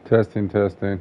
Testing, testing.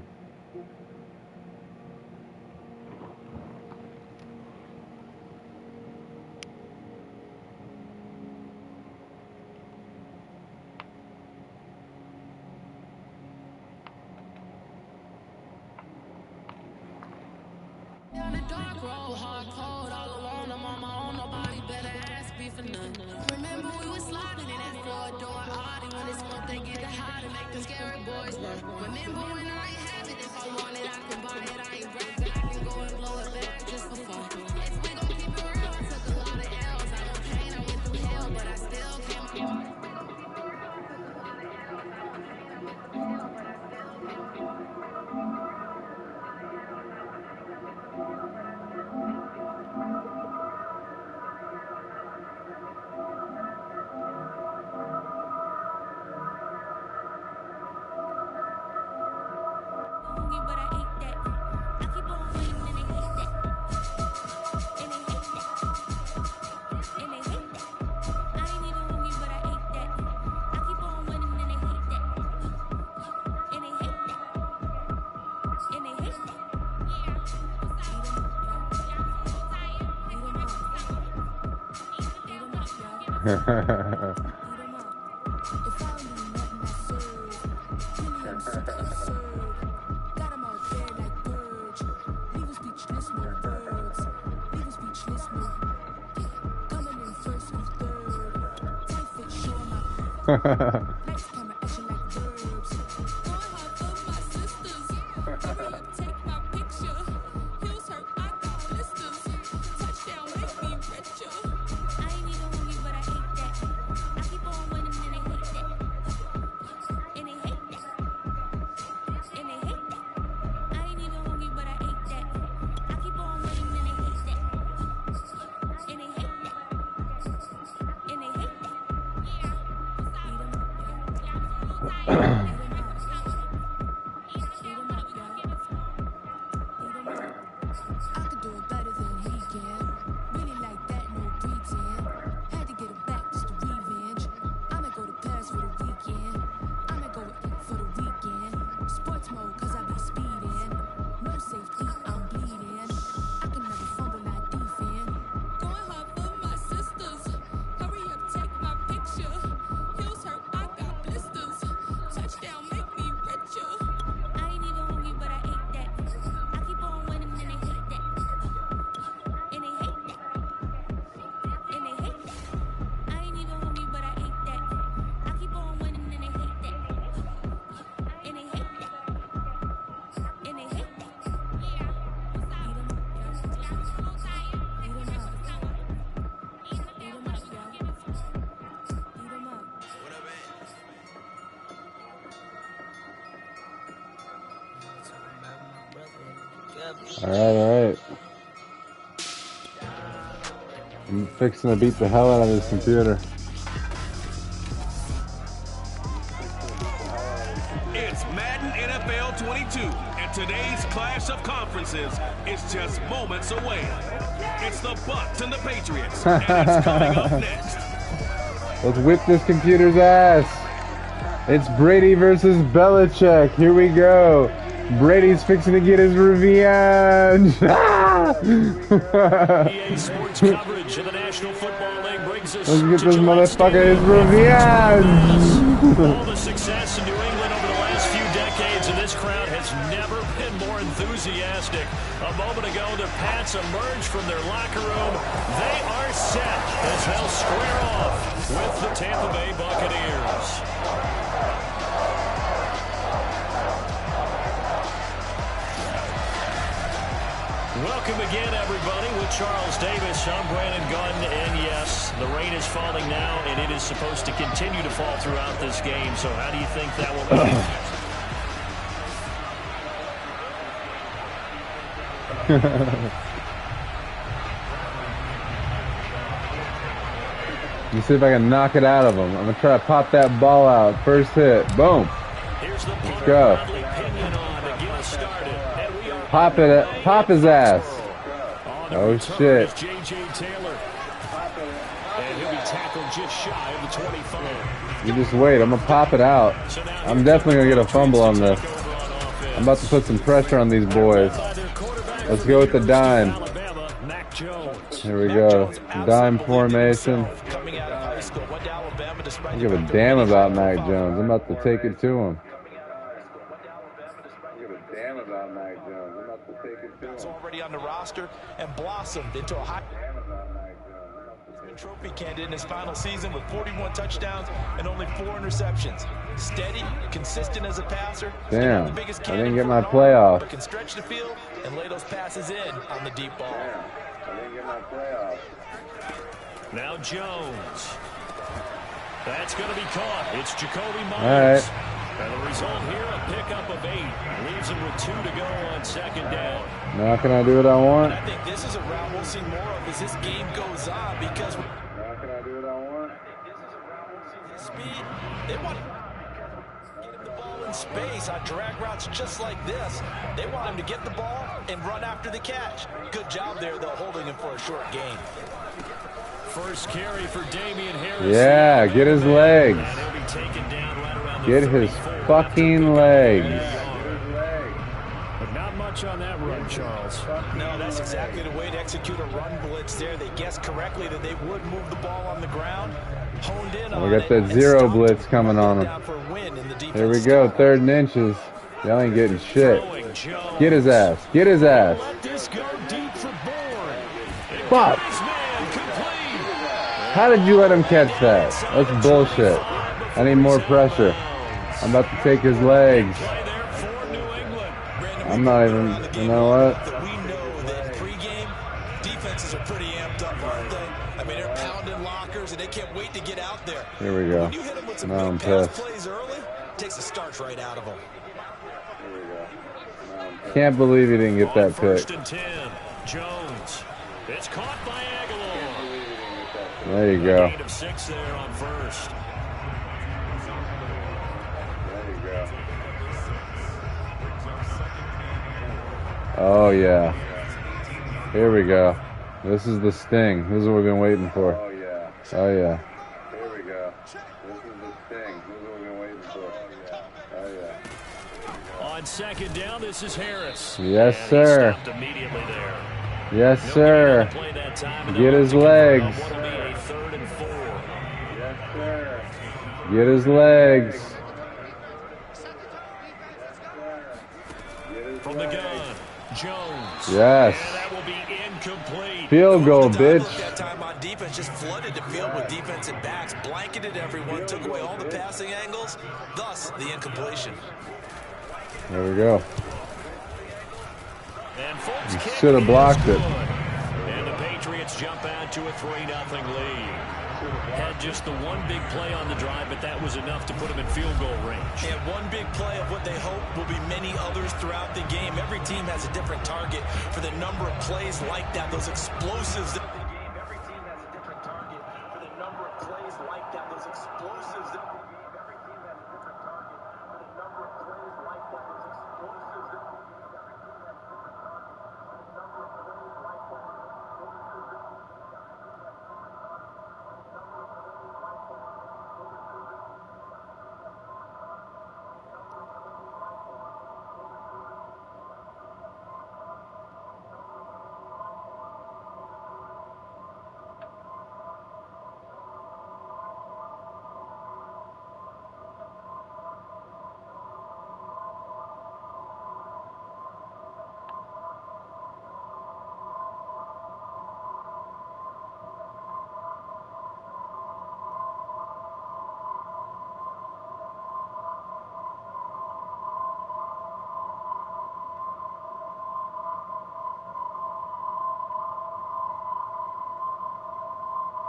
Alright. I'm fixing to beat the hell out of this computer. It's Madden NFL 22, and today's clash of conferences is just moments away. It's the Bucs and the Patriots, and it's coming up next. Let's whip this computer's ass. It's Brady versus Belichick. Here we go. Brady's fixing to get his revenge. Sports coverage of the National Football League brings us Let's get this motherfucker his revenge. All the success in New England over the last few decades, and this crowd has never been more enthusiastic. A moment ago, the Pats emerged from their locker room. They are set as they'll square off with the Tampa Bay Buccaneers. Welcome again, everybody, with Charles Davis. I'm Brandon Gunn, and yes, the rain is falling now, and it is supposed to continue to fall throughout this game. So how do you think that will be? Let me see if I can knock it out of him. I'm going to try to pop that ball out. First hit. Boom. Let's go. Pop it. Pop his ass. Oh, shit. You just wait. I'm going to pop it out. I'm definitely going to get a fumble on this. I'm about to put some pressure on these boys. Let's go with the dime. Here we go. Dime formation. I don't give a damn about Mac Jones. I'm about to take it to him. It's already on the roster and blossomed into a high trophy candidate in his final season with 41 touchdowns and only 4 interceptions. Steady, consistent as a passer. Damn, I didn't get my playoff. But can stretch the field and lay those passes in on the deep ball. I didn't get my playoff. Now Jones. That's going to be caught. It's Jacoby Myers. All right. And the result here, a pickup of 8. Leaves him with 2 to go on second down. Now can I do what I want? And I think this is a route we'll see more of as this game goes on because Now can I do what I want? speed, they want to get him the ball in space on drag routes just like this. They want him to get the ball and run after the catch. Good job there, though, holding him for a short gain. First carry for Damian Harris. Yeah, get his legs. And he'll be taken down right around the Get his 34. fucking legs. But not much on that run, Charles. No, that's exactly the way to execute a run blitz there. They guessed correctly that they would move the ball on the ground. Honed in on We got it, that and zero stopped blitz coming on down him. for a win in the Here we defense. go, 3rd and inches. Y'all ain't getting shit. Get his ass. Get his ass. Let this go deep for Bourne. Fuck. How did you let him catch that? That's bullshit. I need more pressure. I'm about to take his legs. I'm not even, you know what? We know that pregame defenses are pretty amped up, aren't they? I mean, they're pounding lockers and they can't wait to get out there. Here we go. When you hit them with some Now I'm big pass pissed. plays early, it takes the starch right out of them. Can't believe he didn't get that pick. 1st and 10. Jones. It's caught by Aguilar. There you go. Gain of 6 there on first. Oh, yeah. Here we go. This is the sting. This is what we've been waiting for. Oh, yeah. Oh, yeah. Here we go. This is the sting. This is what we've been waiting for. Oh, yeah. On second down, this is Harris. Yes, And sir. He stopped immediately there. Yes, No sir. gain on the play that time, and Get they'll his have to convert on legs. what'll be a 3rd and 4. Yes, sir. Get his legs. From the gun, Jones. Yes. And that will be incomplete. Field goal, That bitch. time on defense just flooded the field with defensive backs, blanketed everyone, took away all the passing angles, thus the incompletion. There we go. And Fultz kick should have is blocked good. it. And the Patriots jump out to a 3-0 lead. Had just the one big play on the drive, but that was enough to put them in field goal range. And one big play of what they hope will be many others throughout the game. Every team has a different target for the number of plays like that, those explosives. Every team has a different target for the number of plays like that, those explosives. Every team has a different target for the number of plays like that, those explosives.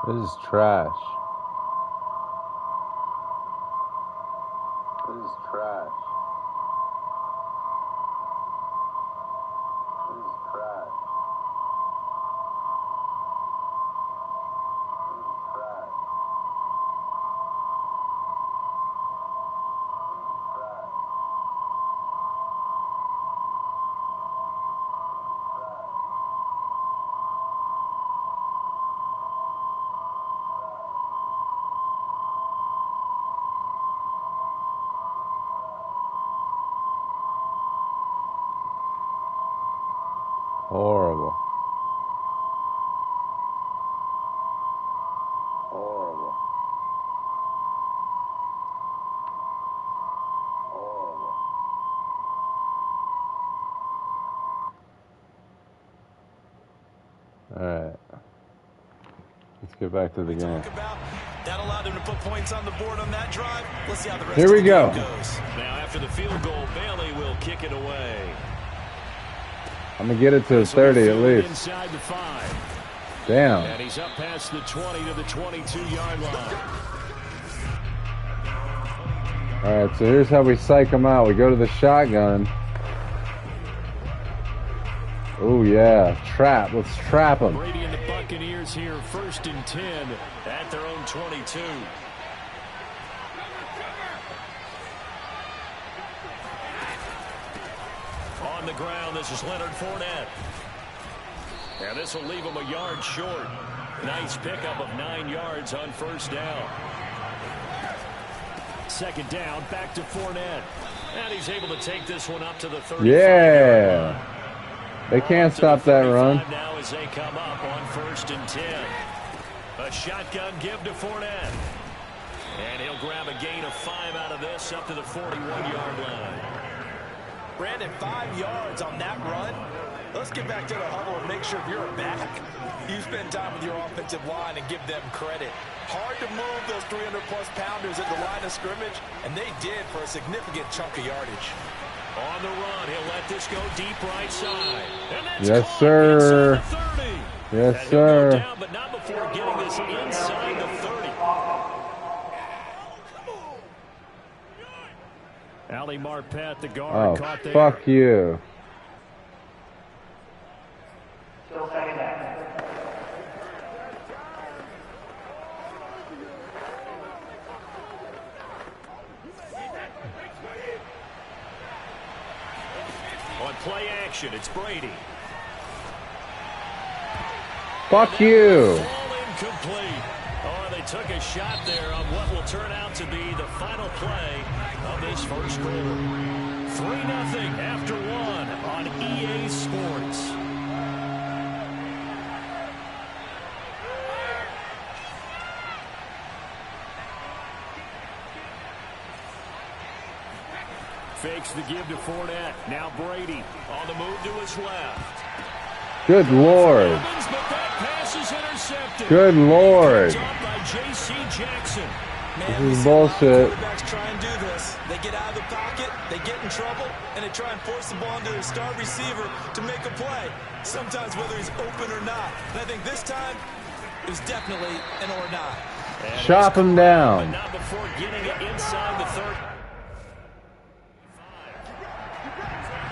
This is trash. This is trash. This is trash. This is trash. Horrible. Horrible. Horrible. Alright. Let's get back to the game. That allowed him to put points on the board on that drive. Let's see how the rest Here we go. goes. Now after the field goal, Bailey will kick it away. I'm going to get it to 30 at least. Inside the 5. Damn. And he's up past the 20 to the 22-yard line. Alright, so here's how we psych them out. We go to the shotgun. Oh, yeah. Trap. Let's trap them. Brady and the Buccaneers here, 1st and 10 at their own 22. On the ground, this is Leonard Fournette. And this will leave him a yard short. Nice pickup of 9 yards on 1st down. 2nd down, back to Fournette. And he's able to take this one up to the 35-yard Yeah. line. They can't stop that run. Now as they come up on 1st and 10. A shotgun give to Fournette. And he'll grab a gain of 5 out of this up to the 41-yard line. Brandon, 5 yards on that run. Let's get back to the huddle and make sure if you're back, you spend time with your offensive line and give them credit. Hard to move those 300-plus pounders at the line of scrimmage, and they did for a significant chunk of yardage. On the run, he'll let this go deep right side. And that's Yes, caught sir. inside the 30. Yes, And he'll sir. go down, but not before getting this inside the 30. Ali Marpet, the guard, Oh, caught there. fuck you. On play action, it's Brady. Fuck you. Ball incomplete. Oh, they took a shot there on what will turn out to be the final play of this first quarter. 3-0 after 1 on EA Sports. Fakes the give to Fournette. Now Brady on the move to his left. Good Lord. Evans, but that pass is intercepted. Good Lord. Picked up by J.C. Jackson. Man, This is we see a lot of bullshit. quarterbacks try and do this. They get out of the pocket, they get in trouble, and they try and force the ball into their star receiver to make a play, sometimes whether he's open or not. And I think this time, it was definitely an or not. And Chop him but down. not before getting it inside the 30.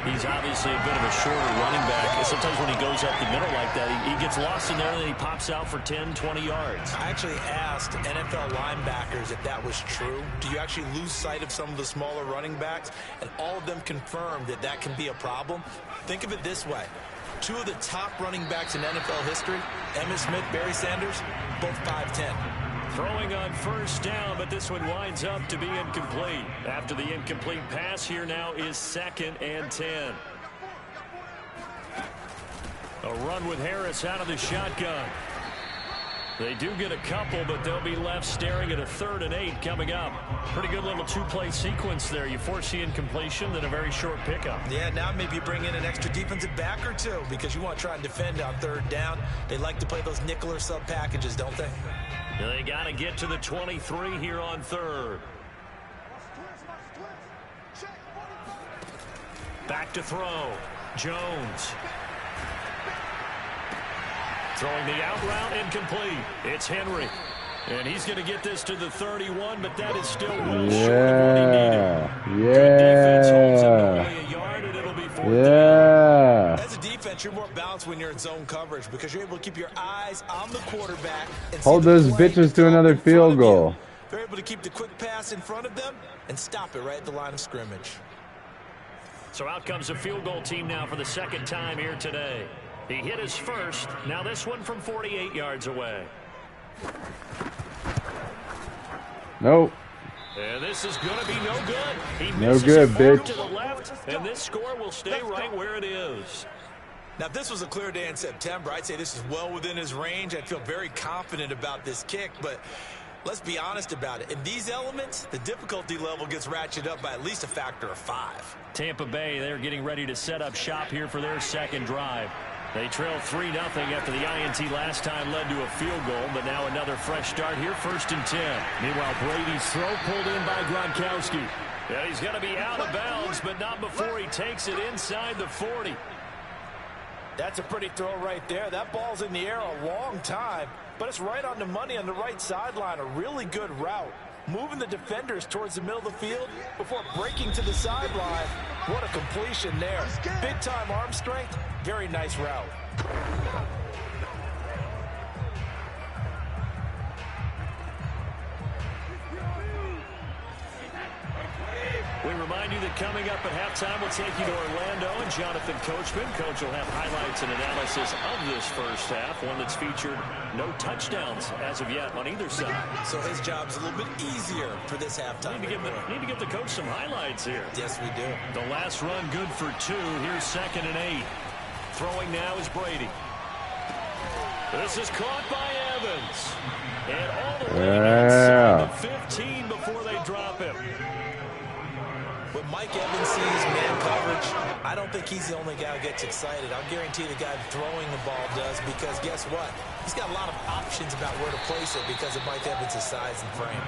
He's obviously a bit of a shorter running back. Sometimes when he goes up the middle like that, he gets lost in there and then he pops out for 10, 20 yards. I actually asked NFL linebackers if that was true. Do you actually lose sight of some of the smaller running backs? And all of them confirmed that that can be a problem. Think of it this way. 2 of the top running backs in NFL history, Emmitt Smith, Barry Sanders, both 5'10". Throwing on 1st down, but this one winds up to be incomplete. After the incomplete pass, here now is 2nd and 10. A run with Harris out of the shotgun. They do get a couple, but they'll be left staring at a 3rd and 8 coming up. Pretty good little 2-play sequence there. You force the incompletion, then a very short pickup. Yeah, now maybe you bring in an extra defensive back or 2 because you want to try and defend on 3rd down. They like to play those nickel or sub packages, don't they? They got to get to the 23 here on 3rd. Back to throw. Jones. Throwing the out route, incomplete. It's Henry. And he's going to get this to the 31, but that is still well short of what he needed. Good defense holds him to only a yard, and it'll be 14. Yeah. As a defense, you're more balanced when you're in zone coverage because you're able to keep your eyes on the quarterback. And Hold see the those play bitches to come another in front field of goal. you. They're able to keep the quick pass in front of them and stop it right at the line of scrimmage. So out comes a field goal team now for the 2nd time here today. He hit his first. Now this one from 48 yards away. Nope. And this is going to be no good. He No misses good, it far bitch. to the left, and this score will stay right where it is. Now, if this was a clear day in September, I'd say this is well within his range. I'd feel very confident about this kick, but let's be honest about it. In these elements, the difficulty level gets ratcheted up by at least a factor of 5. Tampa Bay, they're getting ready to set up shop here for their second drive. They trailed 3-0 after the INT last time led to a field goal, but now another fresh start here, 1st and 10. Meanwhile, Brady's throw pulled in by Gronkowski. Yeah, he's going to be out of bounds, but not before he takes it inside the 40. That's a pretty throw right there. That ball's in the air a long time, but it's right on the money on the right sideline. A really good route. Moving the defenders towards the middle of the field before breaking to the sideline. What a completion there. Big-time arm strength. Very nice route. We remind you that coming up at halftime, we'll take you to Orlando and Jonathan Coachman. Coach will have highlights and analysis of this first half, one that's featured no touchdowns as of yet on either side. So his job's a little bit easier for this halftime. Need to give the coach some highlights here. Yes, we do. The last run good for 2. Here's 2nd and 8. Throwing now is Brady. This is caught by Evans. And all the way inside the 15 before they drop him. When Mike Evans sees man coverage, I don't think he's the only guy who gets excited. I'll guarantee the guy throwing the ball does, because guess what? He's got a lot of options about where to place it because of Mike Evans' size and frame.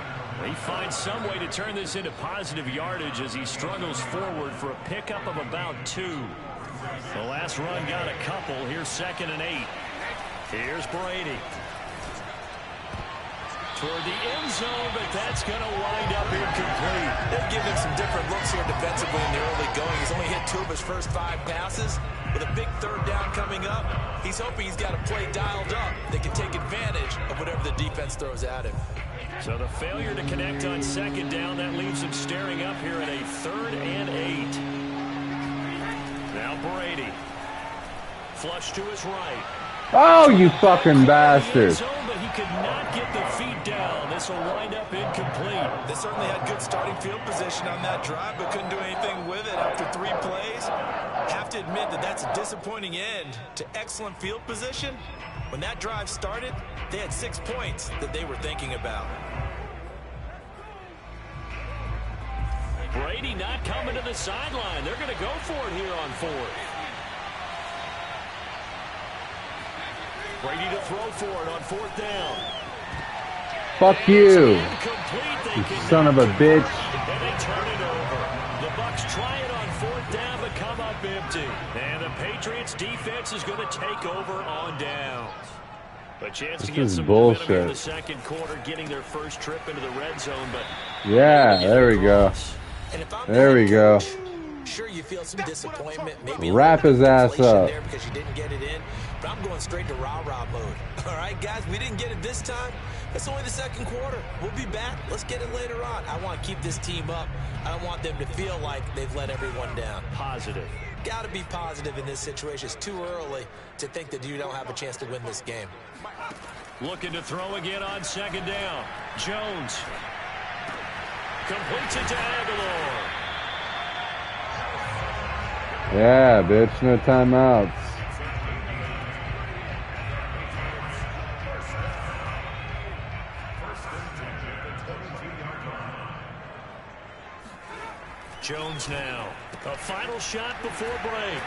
He finds some way to turn this into positive yardage as he struggles forward for a pickup of about 2. The last run got a couple. Here's 2nd and 8. Here's Brady. Toward the end zone, but that's going to wind up incomplete. They've given him some different looks here defensively in the early going. He's only hit 2 of his first 5 passes. With a big 3rd down coming up, he's hoping he's got a play dialed up that can take advantage of whatever the defense throws at him. So the failure to connect on 2nd down, that leaves him staring up here at a 3rd and 8. Now Brady. Flush to his right. Oh, you fucking bastard. But he could not get the feet down. This will wind up incomplete. They certainly had good starting field position on that drive, but couldn't do anything with it after 3 plays. Have to admit that that's a disappointing end to excellent field position. When that drive started, they had 6 points that they were thinking about. Brady not coming to the sideline. They're going to go for it here on 4th. Brady to throw for it on 4th down. Fuck you, you son of a bitch. And they turn it over. The Bucs try it on 4th down, but come up empty. And the Patriots defense is going to take over on downs. A chance to get some momentum in the 2nd quarter, getting their first trip into the red zone. But yeah, there we go. There we go. Sure, you feel some disappointment. Maybe wrap his ass up there because you didn't get it in. But I'm going straight to rah-rah mode. All right, guys, we didn't get it this time. It's only the 2nd quarter. We'll be back. Let's get it later on. I want to keep this team up. I don't want them to feel like they've let everyone down. Positive. Got to be positive in this situation. It's too early to think that you don't have a chance to win this game. Looking to throw again on 2nd down. Jones completes it to Aguilar. Yeah, bitch, no timeouts. Jones now. A final shot before break.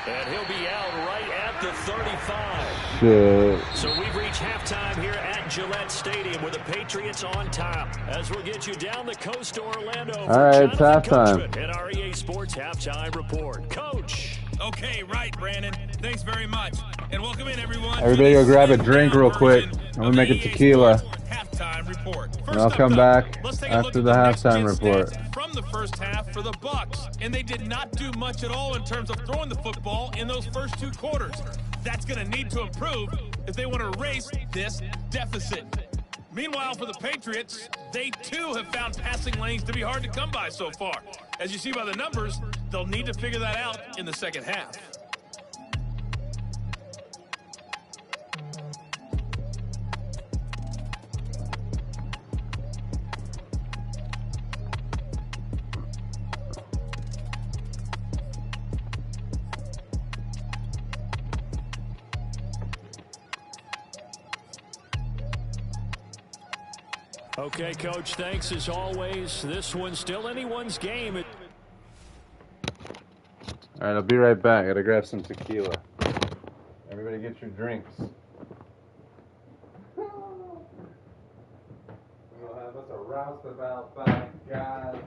And he'll be out right at the 35. Shit. So we've reached halftime here at Gillette Stadium with the Patriots on top. As we'll get you down the coast to Orlando. All right, it's halftime. At REA Sports Halftime Report. Coach. Okay, right, Brandon. Thanks very much. And welcome in, everyone. Everybody go grab a drink real quick. I'm going to make a tequila. Halftime report. And I'll come back after the halftime report. From the first half for the Bucs, and they did not do much at all in terms of throwing the football in those first 2 quarters. That's going to need to improve if they want to erase this deficit. Meanwhile, for the Patriots, they too have found passing lanes to be hard to come by so far. As you see by the numbers, they'll need to figure that out in the second half. Okay, Coach, thanks as always. This one's still anyone's game. All right, I'll be right back. Gotta grab some tequila. Everybody get your drinks. We'll have us a roustabout by God.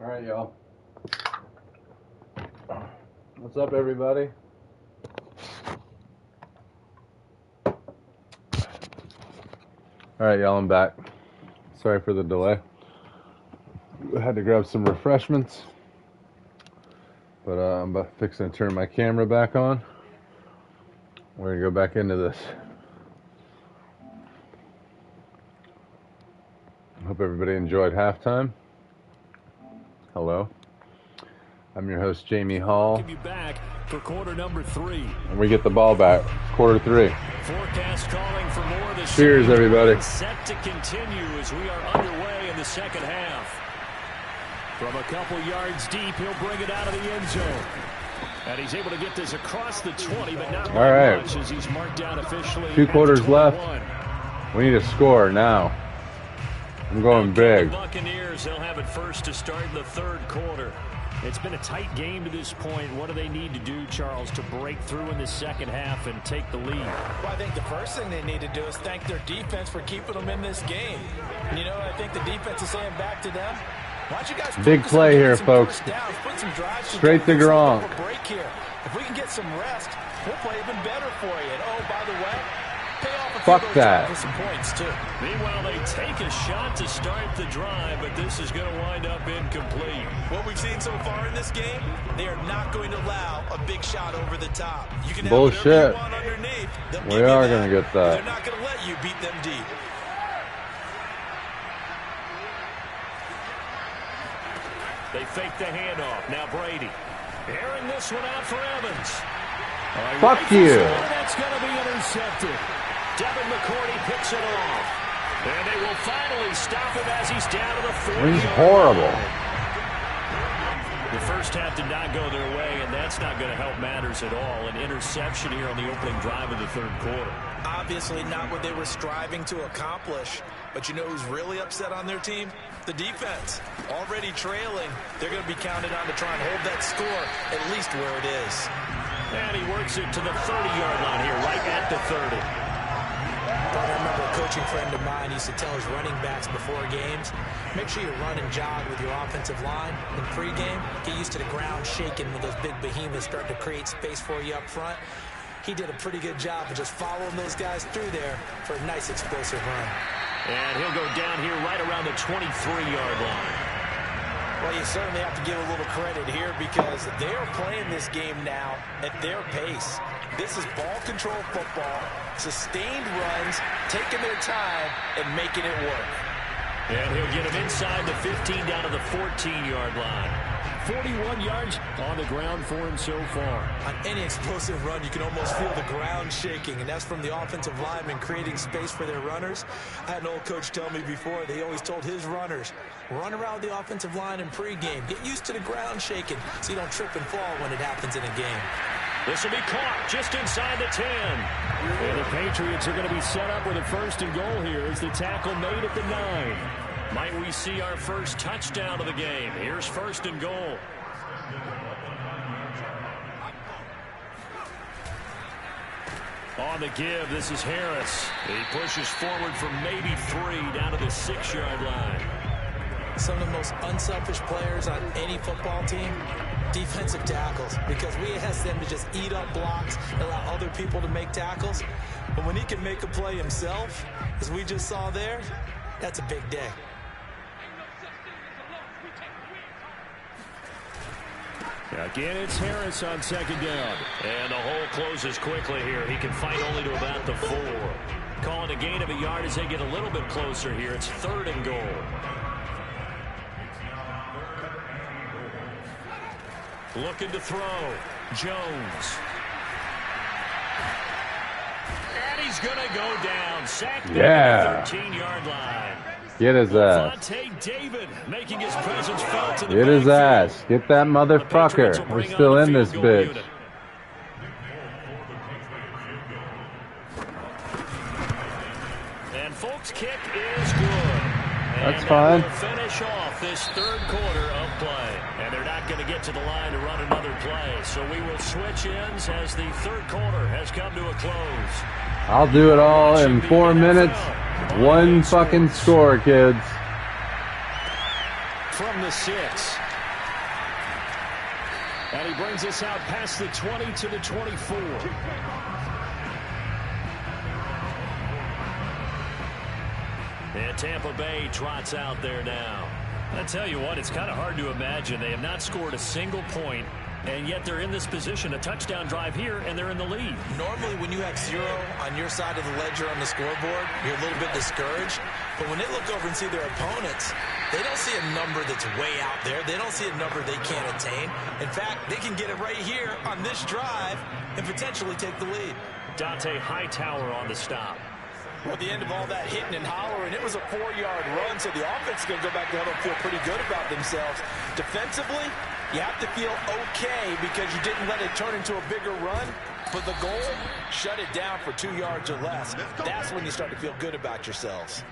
All right, y'all. What's up, everybody? All right, y'all, I'm back. Sorry for the delay. I had to grab some refreshments, but I'm fixing to turn my camera back on. We're gonna go back into this. Hope everybody enjoyed halftime. Hello. I'm your host, Jamie Hall. Give you back for quarter number 3. And we get the ball back. Quarter 3. Forecast calling for more of the Cheers, everybody. Set to continue as we are underway in the second half. From a couple yards deep, he'll bring it out of the end zone. And he's able to get this across the 20, but not by much as he's marked down officially. 2 quarters left. We need a score now. I'm going big. The Buccaneers, they'll have it first to start in the third quarter. It's been a tight game to this point. What do they need to do, Charles, to break through in the second half and take the lead? Well, I think the first thing they need to do is thank their defense for keeping them in this game. And, you know, I think the defense is saying back to them, why don't you guys big play here, folks. Straight to Gronk. If we can get some rest, we'll play even better for you. And, oh, by the way, pay off a Fuck few that. for some points, too. Meanwhile, they take a shot to start the drive, but this is going to wind up incomplete. What we've seen so far in this game, they are not going to allow a big shot over the top. You can have bullshit. whatever you want underneath. We are going to get that. They're not going to let you beat them deep. They fake the handoff. Now Brady. Airing this one out for Evans. Fuck you. That's going to be intercepted. Devin McCourty picks it off. And they will finally stop him as he's down to the 40. He's horrible. The first half did not go their way, and that's not going to help matters at all. An interception here on the opening drive of the third quarter. Obviously not what they were striving to accomplish. But you know who's really upset on their team? The defense. Already trailing. They're going to be counted on to try and hold that score at least where it is. And he works it to the 30-yard line here, right at the 30. I remember a coaching friend of mine used to tell his running backs before games, make sure you run and jog with your offensive line in pregame. Get used to the ground shaking when those big behemoths start to create space for you up front. He did a pretty good job of just following those guys through there for a nice explosive run. And he'll go down here right around the 23-yard line. Well, you certainly have to give a little credit here because they are playing this game now at their pace. This is ball control football, sustained runs, taking their time, and making it work. And he'll get him inside the 15 down to the 14-yard line. 41 yards on the ground for him so far. On any explosive run, you can almost feel the ground shaking, and that's from the offensive linemen creating space for their runners. I had an old coach tell me before, they always told his runners, run around the offensive line in pregame. Get used to the ground shaking so you don't trip and fall when it happens in a game. This will be caught just inside the 10. And the Patriots are going to be set up with a 1st and goal here as the tackle made at the 9. Might we see our first touchdown of the game? Here's 1st and goal. On the give, this is Harris. He pushes forward from maybe 3 down to the 6-yard line. Some of the most unselfish players on any football team, defensive tackles, because we ask them to just eat up blocks, allow other people to make tackles. But when he can make a play himself, as we just saw there, that's a big day. Again, it's Harris on 2nd down. And the hole closes quickly here. He can fight only to about the 4. Calling a gain of a yard as they get a little bit closer here. It's 3rd and goal. Looking to throw. Jones. And he's going to go down. Sacked at the 13-yard line. Get his ass. David making his presence felt to the Get his ass. Get that motherfucker. We're still in this bitch. Unit. And Folk's kick is good. That's fine. Finish off this 3rd quarter of play. And they're not going to get to the line to run another play. So we will switch ends as the 3rd quarter has come to a close. I'll do it all in 4 minutes. 1 fucking score, kids. From the 6. And he brings us out past the 20 to the 24. And Tampa Bay trots out there now. I tell you what, it's kind of hard to imagine. They have not scored a single point, and yet they're in this position, a touchdown drive here, and they're in the lead. Normally, when you have 0 on your side of the ledger on the scoreboard, you're a little bit discouraged. But when they look over and see their opponents, they don't see a number that's way out there. They don't see a number they can't attain. In fact, they can get it right here on this drive and potentially take the lead. Dante Hightower on the stop. Well, at the end of all that hitting and hollering, it was a 4-yard run, so the offense is going to go back to huddle and feel pretty good about themselves. Defensively, you have to feel okay because you didn't let it turn into a bigger run. But the goal, shut it down for 2 yards or less. That's when you start to feel good about yourselves.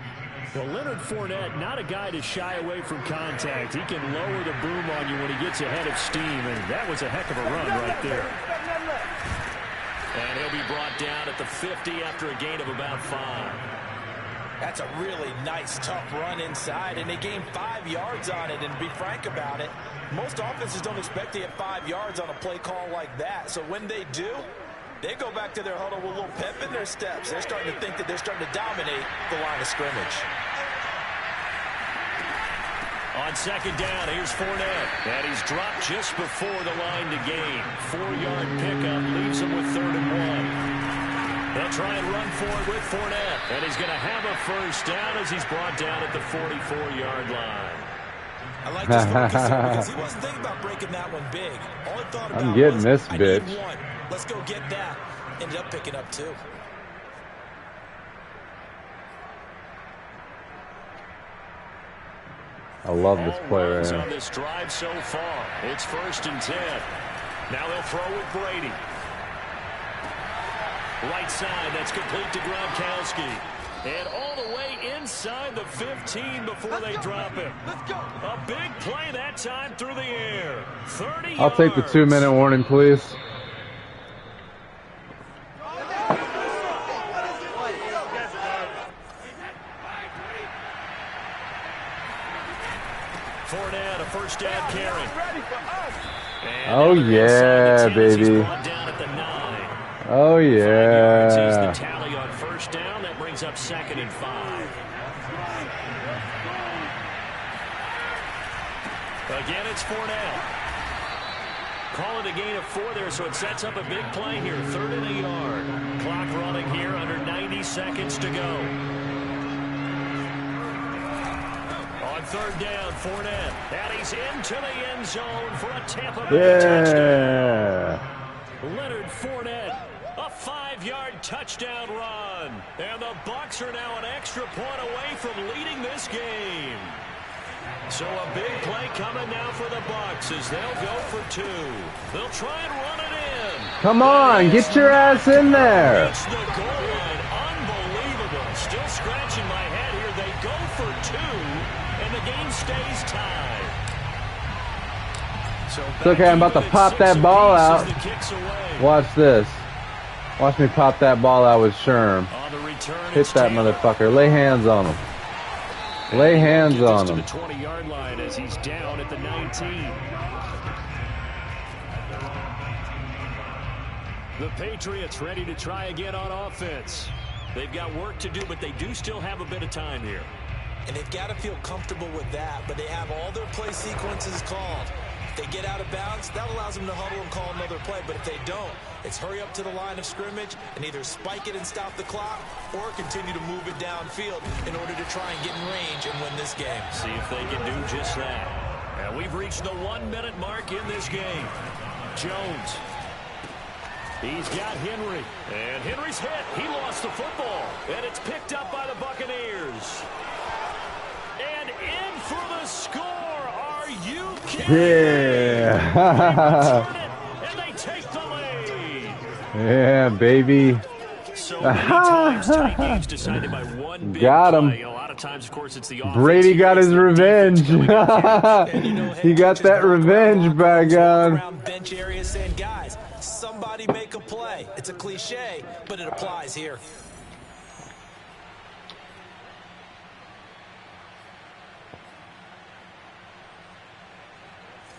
Well, Leonard Fournette, not a guy to shy away from contact. He can lower the boom on you when he gets ahead of steam, and that was a heck of a run right there. And he'll be brought down at the 50 after a gain of about 5. That's a really nice, tough run inside, and they gained 5 yards on it. And to be frank about it, most offenses don't expect to get 5 yards on a play call like that. So when they do, they go back to their huddle with a little pep in their steps. They're starting to think that they're starting to dominate the line of scrimmage. On 2nd down, here's Fournette. And he's dropped just before the line to gain. 4-yard pickup leaves him with 3rd and 1. They'll try and run for it with Fournette. And he's going to have a 1st down as he's brought down at the 44-yard line. I like this focus here because he wasn't thinking about breaking that one big. All he thought about I'm getting was, this I bitch. need 1. Let's go get that. Ended up picking up 2. I love this play right on here. this drive so far. It's 1st and 10. Now they'll throw with Brady. Right side, that's complete to Gronkowski. And all the way inside the 15 before they drop him. A big play that time through the air. 30 I'll take the 2-minute warning, please. Fournette, a first down carry. Oh, yeah, baby. Oh, yeah. The tally on first down. That brings up 2nd and 5. Again, it's Fournette. Call it a gain of 4 there, so it sets up a big play here. 3rd and a yard. Clock running here, under 90 seconds to go. On 3rd down, Fournette. And he's into the end zone for a Tampa Bay touchdown. Leonard Fournette, a 5-yard touchdown run. And the Bucs are now an extra point away from leading this game. So a big play coming now for the Bucs as they'll go for 2. They'll try and run it in. Come on, get your ass in there. Reach the goal line. Unbelievable. Still scratching my head here. They go for 2, and the game stays tied. So It's okay, I'm about to pop that ball out. Watch this. Watch me pop that ball out with Sherm. Hit that motherfucker. Lay hands on him. Lay hands on him. To the 20-yard line as he's down at the 19. The Patriots ready to try again on offense. They've got work to do, but they do still have a bit of time here. And they've got to feel comfortable with that, but they have all their play sequences called. If they get out of bounds, that allows them to huddle and call another play. But if they don't, it's hurry up to the line of scrimmage and either spike it and stop the clock or continue to move it downfield in order to try and get in range and win this game. See if they can do just that. And we've reached the 1-minute mark in this game. Jones. He's got Henry. And Henry's hit. He lost the football. And it's picked up by the Buccaneers. And in for the score. Are you kidding? Yeah. And they take the lead. Yeah, baby. So many times tight games decided by one big got him. play. A lot of times, of course, it's the offense. Brady got his revenge. He got that revenge back on. Bench area saying, guys, somebody make a play. It's a cliche, but it applies here.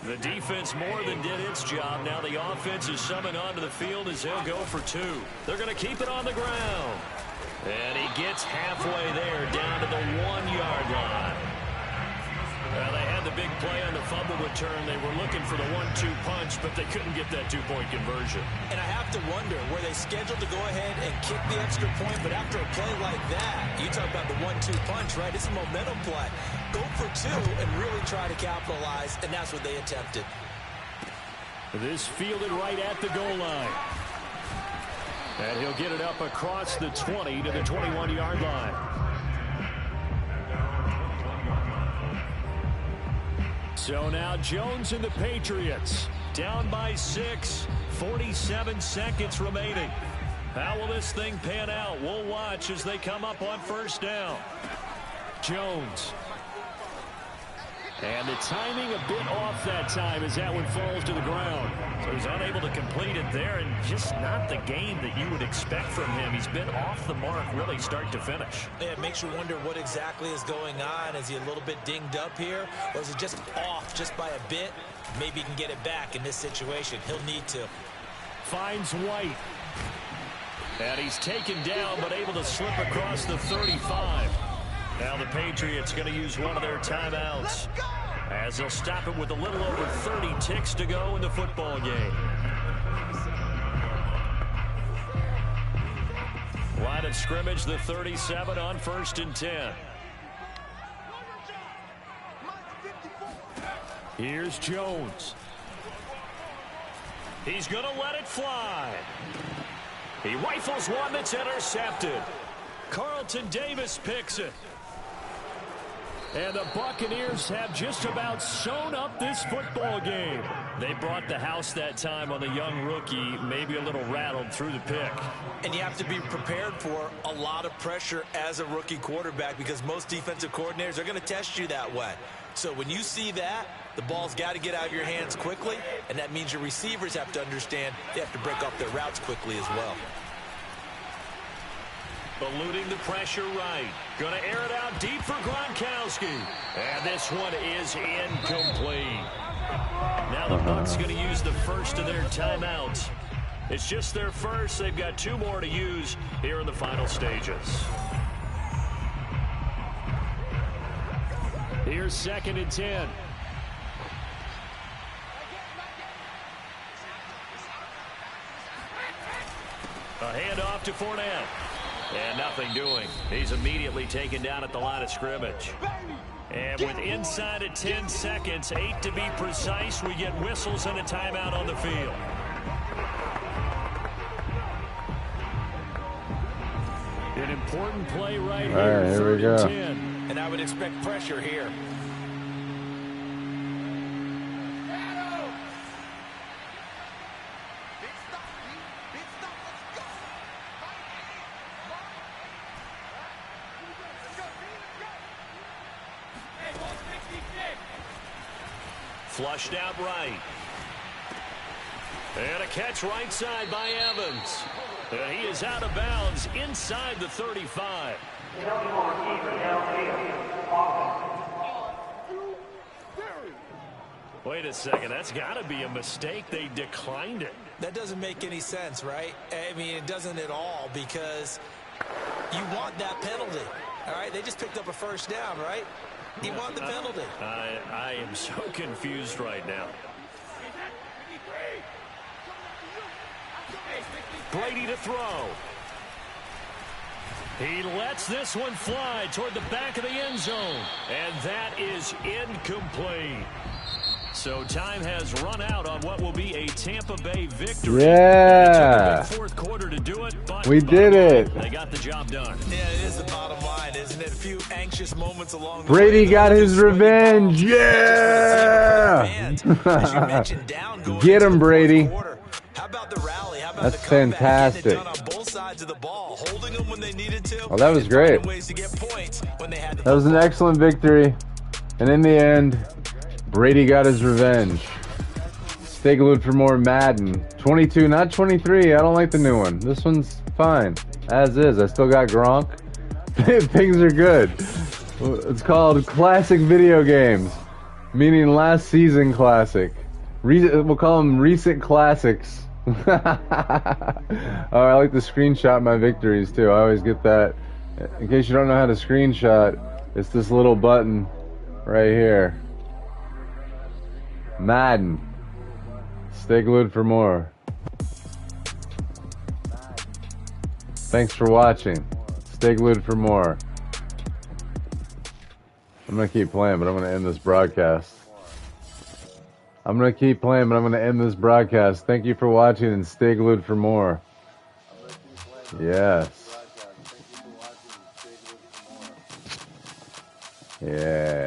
The defense more than did its job. Now the offense is summoned onto the field as they'll go for 2. They're going to keep it on the ground. And he gets halfway there, down to the 1-yard line. Well, they had the big play on the fumble return. They were looking for the 1-2 punch, but they couldn't get that 2-point conversion. And I have to wonder, were they scheduled to go ahead and kick the extra point? But after a play like that, you talk about the 1-2 punch, right? It's a momentum play. Go for 2 and really try to capitalize, and that's what they attempted. This fielded right at the goal line. And he'll get it up across the 20 to the 21-yard line. So now Jones and the Patriots down by 6, 47 seconds remaining. How will this thing pan out? We'll watch as they come up on first down. Jones. And the timing a bit off that time as that one falls to the ground. So he's unable to complete it there, and just not the game that you would expect from him. He's been off the mark really start to finish. Yeah, it makes you wonder what exactly is going on. Is he a little bit dinged up here, or is it just off just by a bit? Maybe he can get it back in this situation. He'll need to. Finds White. And he's taken down, but able to slip across the 35. Now the Patriots going to use one of their timeouts as they'll stop it with a little over 30 ticks to go in the football game. Line of scrimmage, the 37 on 1st and 10. Here's Jones. He's going to let it fly. He rifles one that's intercepted. Carlton Davis picks it. And the Buccaneers have just about sewn up this football game. They brought the house that time on the young rookie, maybe a little rattled through the pick. And you have to be prepared for a lot of pressure as a rookie quarterback because most defensive coordinators are going to test you that way. So when you see that, the ball's got to get out of your hands quickly, and that means your receivers have to understand they have to break off their routes quickly as well. Eluding the pressure right. Going to air it out deep for Gronkowski. And this one is incomplete. Now the Bucs going to use the first of their timeouts. It's just their first. They've got 2 more to use here in the final stages. Here's 2nd and 10. A handoff to Fournette. And nothing doing. He's immediately taken down at the line of scrimmage. And with inside of 10 seconds, 8 to be precise, we get whistles and a timeout on the field. An important play right here. All right, here we go. 10. And I would expect pressure here. Flushed out right. And a catch right side by Evans. And he is out of bounds inside the 35. Wait a second. That's got to be a mistake. They declined it. That doesn't make any sense, right? I mean, it doesn't at all because you want that penalty. All right, they just picked up a first down, right? You want the penalty. I am so confused right now. Brady to throw. He lets this one fly toward the back of the end zone. And that is incomplete. So time has run out on what will be a Tampa Bay victory. Yeah. It took a big 4th quarter to do it, but We did it. They got the job done. Yeah, it is the bottom line, isn't it? A few anxious moments along the Brady way. got his revenge. Yeah. As you mentioned, down going Get him, into the Brady. 4th quarter. How about the rally? How about That's the comeback? fantastic. Getting it done on both sides of the ball, holding them when they needed to. Oh, that was and great. finding ways to get points when they had the That was an excellent victory. And in the end, Brady got his revenge. Stay glued for more Madden. 22, not 23. I don't like the new one. This one's fine. As is. I still got Gronk. Things are good. It's called Classic Video Games. Meaning last season classic. We'll call them recent classics. Oh, I like to screenshot my victories too. I always get that. In case you don't know how to screenshot, it's this little button right here. Madden. Stay glued for more. Thanks for watching. Stay glued for more. I'm going to keep playing, but I'm going to end this broadcast. I'm going to keep playing, but I'm going to end this broadcast. Thank you for watching and stay glued for more. Yes. Yeah.